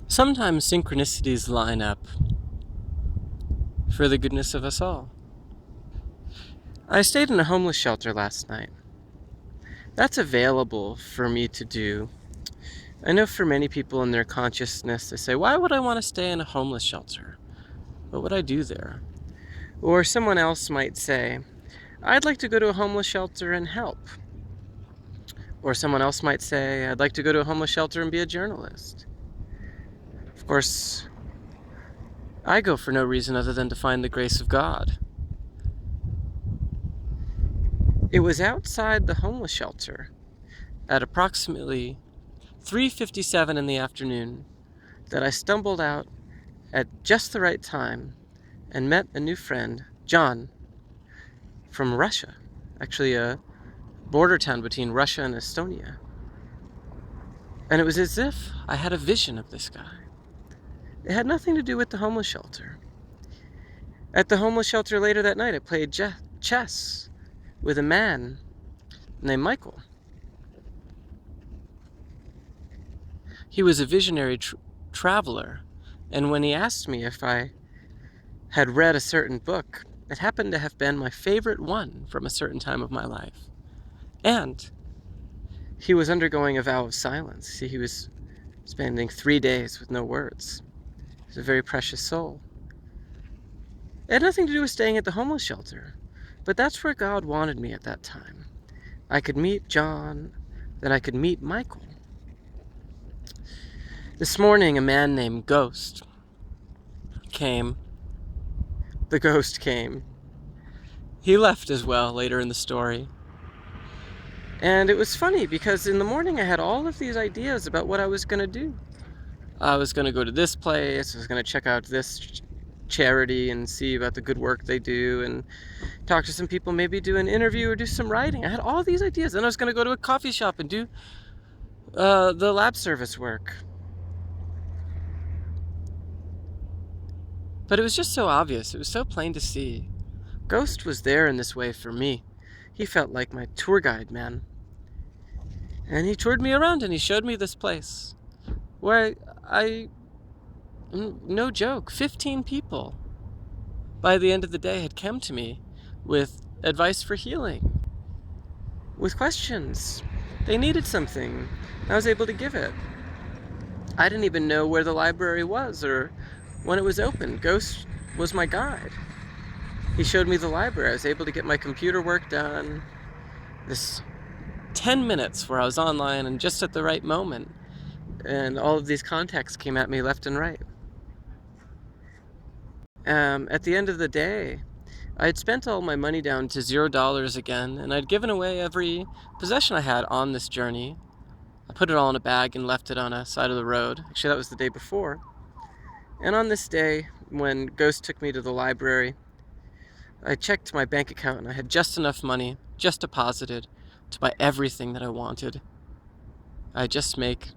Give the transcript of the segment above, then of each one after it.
Sometimes synchronicities line up for the goodness of us all. I stayed in a homeless shelter last night. That's available for me to do. I know for many people in their consciousness, they say, why would I want to stay in a homeless shelter? What would I do there? Or someone else might say, I'd like to go to a homeless shelter and help. Or someone else might say, I'd like to go to a homeless shelter and be a journalist. Of course, I go for no reason other than to find the grace of God. It was outside the homeless shelter at approximately 3:57 in the afternoon that I stumbled out at just the right time and met a new friend, John, from Russia, actually a border town between Russia and Estonia. And it was as if I had a vision of this guy. It had nothing to do with the homeless shelter. At the homeless shelter later that night, I played chess with a man named Michael. He was a visionary traveler, and when he asked me if I had read a certain book, it happened to have been my favorite one from a certain time of my life. And he was undergoing a vow of silence. See, he was spending 3 days with no words. He's a very precious soul. It had nothing to do with staying at the homeless shelter, but that's where God wanted me at that time. I could meet John, then I could meet Michael. This morning, a man named Ghost came. The ghost came. He left as well later in the story. And it was funny because in the morning I had all of these ideas about what I was going to do. I was going to go to this place, I was going to check out this charity and see about the good work they do and talk to some people, maybe do an interview or do some writing. I had all these ideas. Then I was going to go to a coffee shop and do the lab service work. But it was just so obvious. It was so plain to see. Ghost was there in this way for me. He felt like my tour guide, man. And he toured me around and he showed me this place where no joke, 15 people by the end of the day had come to me with advice for healing, with questions. They needed something. I was able to give it. I didn't even know where the library was or when it was open. Ghost was my guide. He showed me the library. I was able to get my computer work done. This 10 minutes where I was online and just at the right moment. And all of these contacts came at me left and right. At the end of the day, I had spent all my money down to $0 again, and I'd given away every possession I had on this journey. I put it all in a bag and left it on a side of the road. Actually, that was the day before. And on this day, when Ghost took me to the library, I checked my bank account and I had just enough money, just deposited, to buy everything that I wanted. I just had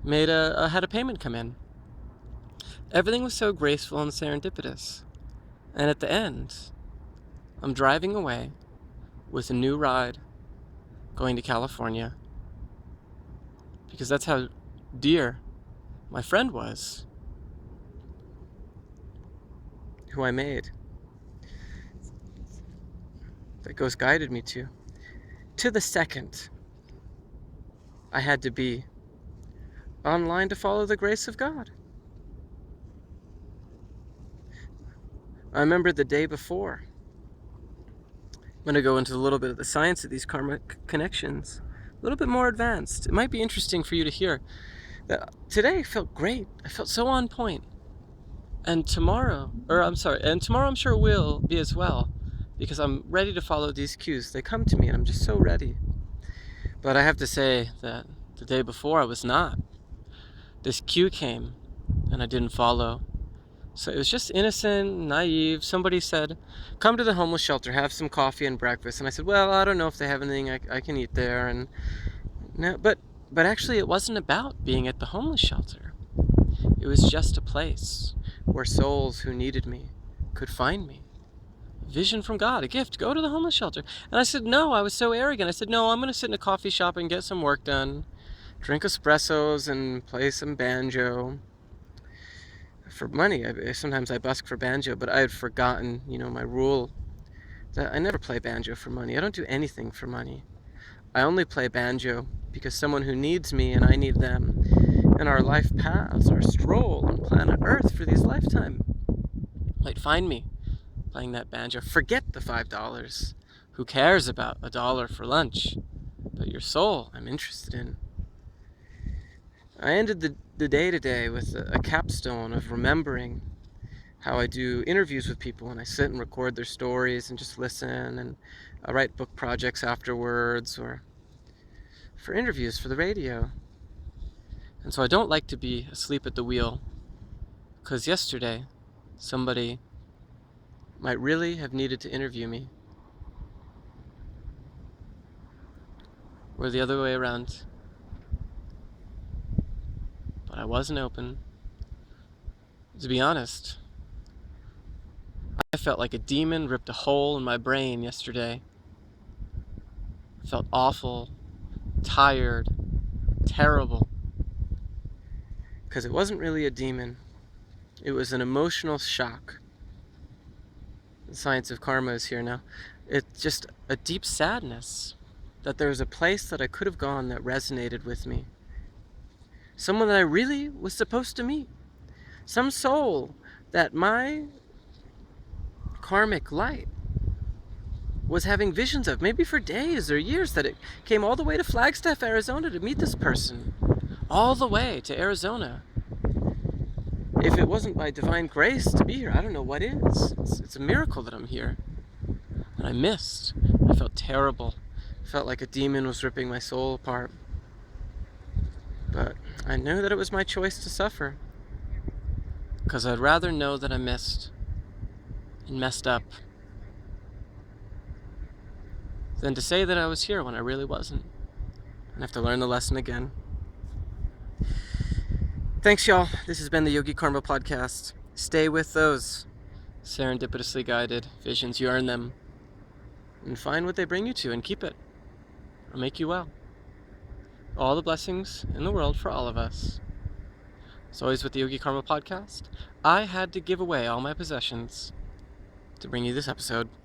a payment come in. Everything was so graceful and serendipitous. And at the end, I'm driving away with a new ride going to California because that's how dear my friend was, who I made, that Ghost guided me to the second I had to be online to follow the grace of God. I remember the day before. I'm going to go into a little bit of the science of these karmic connections, a little bit more advanced. It might be interesting for you to hear that today felt great. I felt so on point. And tomorrow I'm sure will be as well, because I'm ready to follow these cues. They come to me and I'm just so ready. But I have to say that the day before I was not. This cue came and I didn't follow. So it was just innocent, naive. Somebody said, come to the homeless shelter, have some coffee and breakfast. And I said, well, I don't know if they have anything I can eat there. And no, but actually it wasn't about being at the homeless shelter. It was just a place where souls who needed me could find me. A vision from God, a gift. Go to the homeless shelter. And I said, no, I was so arrogant. I said, no, I'm going to sit in a coffee shop and get some work done, drink espressos and play some banjo. for money. Sometimes I busk for banjo, but I had forgotten, my rule that I never play banjo for money. I don't do anything for money. I only play banjo because someone who needs me and I need them, and our life paths, our stroll on planet Earth for these lifetime, might find me playing that banjo. Forget the $5. Who cares about $1 for lunch? But your soul, I'm interested in. I ended the day today with a capstone of remembering how I do interviews with people, and I sit and record their stories and just listen, and I write book projects afterwards or for interviews for the radio. And so I don't like to be asleep at the wheel, because yesterday somebody might really have needed to interview me, or the other way around. But I wasn't open. To be honest, I felt like a demon ripped a hole in my brain yesterday. I felt awful, tired, terrible. Because it wasn't really a demon. It was an emotional shock. The science of karma is here now. It's just a deep sadness that there was a place that I could have gone that resonated with me. Someone that I really was supposed to meet. Some soul that my karmic light was having visions of, maybe for days or years, that it came all the way to Flagstaff, Arizona to meet this person. All the way to Arizona. If it wasn't by divine grace to be here, I don't know what is. It's a miracle that I'm here. And I missed. I felt terrible. I felt like a demon was ripping my soul apart. But I knew that it was my choice to suffer. Because I'd rather know that I missed and messed up than to say that I was here when I really wasn't. And have to learn the lesson again. Thanks, y'all. This has been the Yogi Karma Podcast. Stay with those serendipitously guided visions. You earn them. And find what they bring you to and keep it. It'll make you well. All the blessings in the world for all of us. As always with the Yogi Karma Podcast, I had to give away all my possessions to bring you this episode.